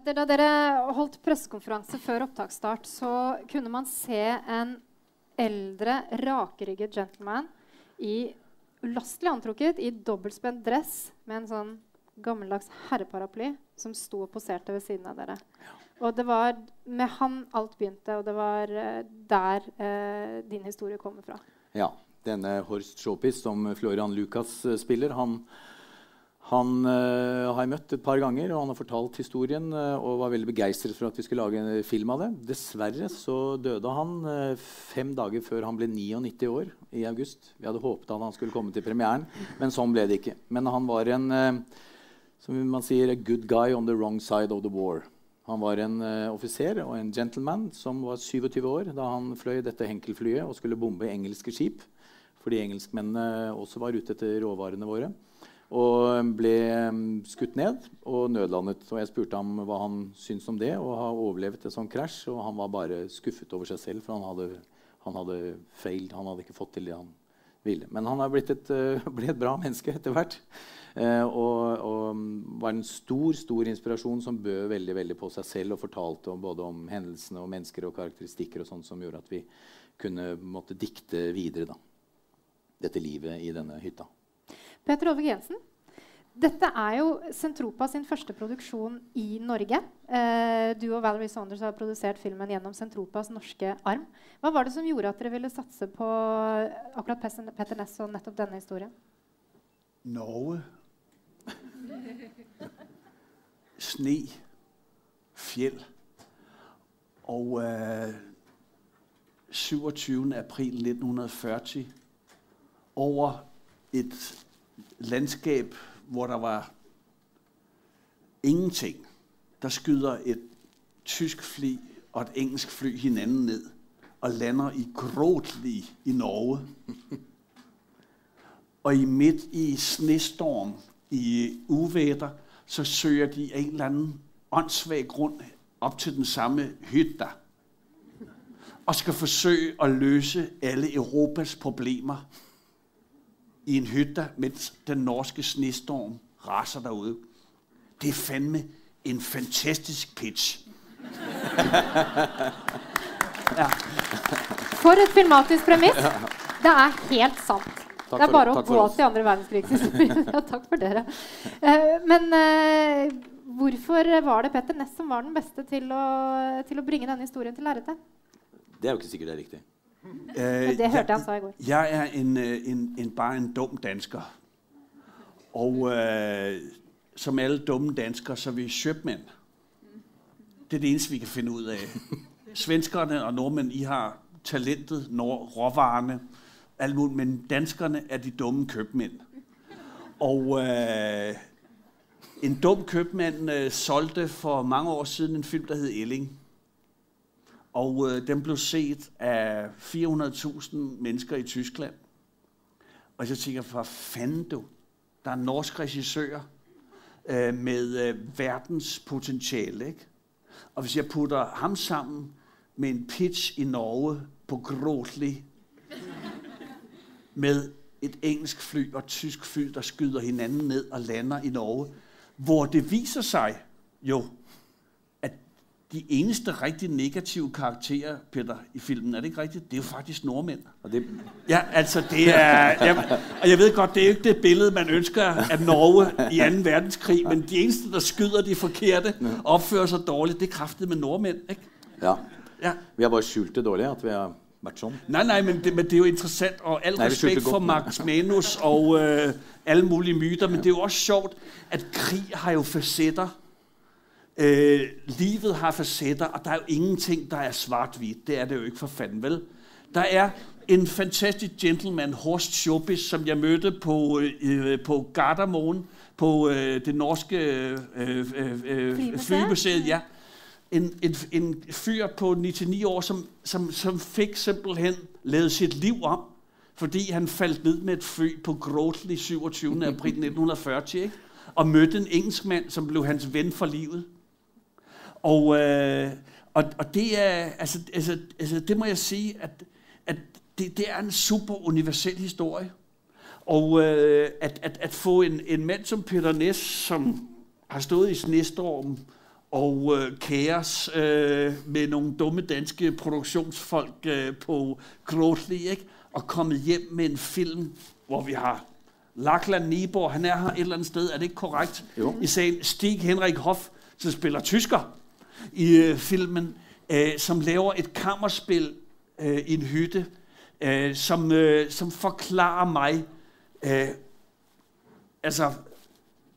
Petter, da dere holdt pressekonferanse før opptaksstart, så kunne man se en eldre, rakrygget gentleman i ulastelig antrukket, i dobbeltspent dress, med en sånn gammeldags herreparaply, som sto og poserte ved siden av dere. Og det var med han alt begynte, og det var der din historie kommer fra. Ja, denne Horst Schoppis, som Florian Lucas spiller, han har jeg møtt et par ganger, og han har fortalt historien og var veldig begeistret for at vi skulle lage en film av det. Dessverre så døde han 5 dager før han ble 99 år i august. Vi hadde håpet at han skulle komme til premieren, men sånn ble det ikke. Men han var en, som man sier, a good guy on the wrong side of the war. Han var en offiser og en gentleman som var 27 år da han fløy dette Henkel-flyet og skulle bombe engelske skip, fordi engelskmennene også var ute etter råvarene våre. Og ble skutt ned og nødlandet. Og jeg spurte ham hva han syntes om det, og har overlevet et sånt krasj. Og han var bare skuffet over seg selv, for han hadde failed. Han hadde ikke fått til det han ville. Men han har ble et bra menneske etter hvert. Og var en stor inspirasjon som bød veldig, veldig på seg selv, og fortalte både om hendelsene og mennesker og karakteristikker og sånt, som gjorde at vi kunne måtte dikte videre dette livet i denne hytta. Peter Olvik Jensen, dette jo Zentropa sin første produksjon i Norge. Du og Valerie Saunders har produsert filmen gjennom Zentropas norske arm. Hva var det som gjorde at dere ville satse på akkurat Petter Næss og nettopp denne historien? Norge. Sne. Fjell. Og 27. april 1940 over et landskab, hvor der var ingenting. Der skyder et tysk fly og et engelsk fly hinanden ned og lander i Gråtli i Norge. Og midt i snestorm, i uvejr, så søger de en eller anden åndssvag grund op til den samme hytte og skal forsøge at løse alle Europas problemer i en hytte, mens den norske snestorm raser derude. Det fandme en fantastisk pitch. Ja. For et filmatisk premiss. Det helt sant. Det bare å gå til andre verdenskrigshistorie. Ja, takk for dere. Men hvorfor var det Petter Næss som var den beste til å bringe denne historien til lerretet? Det jo ikke sikkert det riktig. Det hørte han sa i går. Jeg bare en dum dansker. Og som alle dumme danskere, så er vi købmænd. Det det eneste, vi kan finde ud af. Svenskerne og nordmænd, I har talentet, råvarerne, alt muligt, men danskerne er de dumme købmænd. Og en dum købmand solgte for mange år siden en film, der hed Elling. Og den blev set af 400.000 mennesker i Tyskland. Og så tænker jeg, for fanden du, der er en norsk regissør med verdens potentiale, ikke? Og hvis jeg putter ham sammen med en pitch i Norge på Gråtli, med et engelsk fly og et tysk fly, der skyder hinanden ned og lander i Norge, hvor det viser sig jo, at de eneste rigtig negative karakterer, Peter, i filmen, er det ikke rigtigt? Det er jo faktisk nordmænd. Og det, ja, altså det og jeg ved godt, det er jo ikke det billede, man ønsker af Norge i 2. verdenskrig, men de eneste, der skyder de forkerte, opfører sig dårligt, det er kraftigt med nordmænd, ikke? Ja. Vi har bare skjult det dårligt, at vi har vært sånn. Nej, men det er jo interessant, og al respekt for Max Manus og alle mulige myter, men det er jo også sjovt, at krig har jo facetter. Livet har facetter, og der er jo ingenting, der er svart-hvidt. Det er det jo ikke for fanden, vel? Der er en fantastisk gentleman, Horst Schoppis, som jeg mødte på Gardermoen, på det norske flymuseet, ja. En fyr på 99 år, som fik simpelthen lavet sit liv om, fordi han faldt ned med et fly på Gråtli 27. april 1940, ikke? Og mødte en engelskmand, som blev hans ven for livet. Og det er, altså det må jeg sige, at det er en super universel historie. Og at få en mand som Peter Næss, som har stået i snestormen, og kaos med nogle dumme danske produktionsfolk på Gråsli, ikke? Og kommet hjem med en film, hvor vi har Lachlan Nieborg, han er her et eller andet sted, er det ikke korrekt? Jo. I sagen Stig Henrik Hoff, som spiller tysker i filmen, som laver et kammerspil i en hytte, som forklarer mig, altså,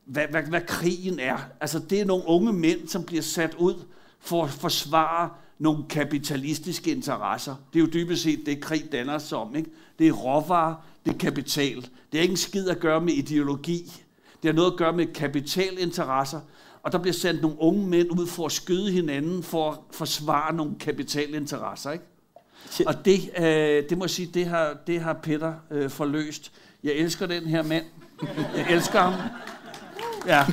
hvad krigen er. Altså, det er nogle unge mænd, som bliver sat ud for at forsvare nogle kapitalistiske interesser. Det er jo dybest set det, krig danner sig om, ikke? Det er råvarer, det er kapital. Det har ikke en skid at gøre med ideologi. Det har noget at gøre med kapitalinteresser. Og der bliver sendt nogle unge mænd ud for at skyde hinanden, for at forsvare nogle kapitalinteresser, ikke? Og det må jeg sige, det har Peter forløst. Jeg elsker den her mand. Jeg elsker ham. Ja.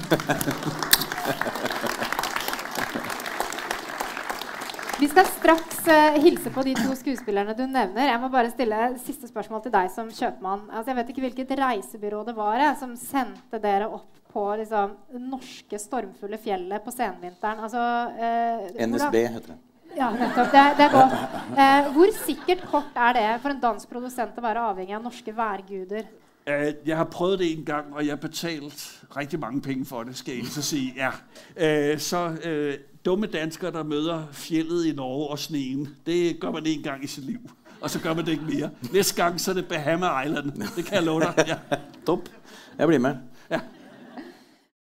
Vi skal straks hilse på de 2 skuespillerne du nevner. Jeg må bare stille siste spørsmål til deg som kjøpmann. Altså, jeg vet ikke hvilket reisebyrå det var som sendte dere opp på liksom, norske stormfulle fjellet på senvinteren. Altså, NSB heter det. Ja, nettopp. Det er godt. Hvor sikkert kort er det for en dansk produsent å være avhengig av norske værguder? Jeg har prøvet det en gang, og jeg har betalt rigtig mange penge for det, skal jeg så sige. Ja. Dumme danskere, der møder fjellet i Norge og sneen, det gør man en gang i sit liv, og så gør man det ikke mere. Næste gang, så er det Bahama Island. Det kan jeg love dig. Ja. Topp. Jeg blir med.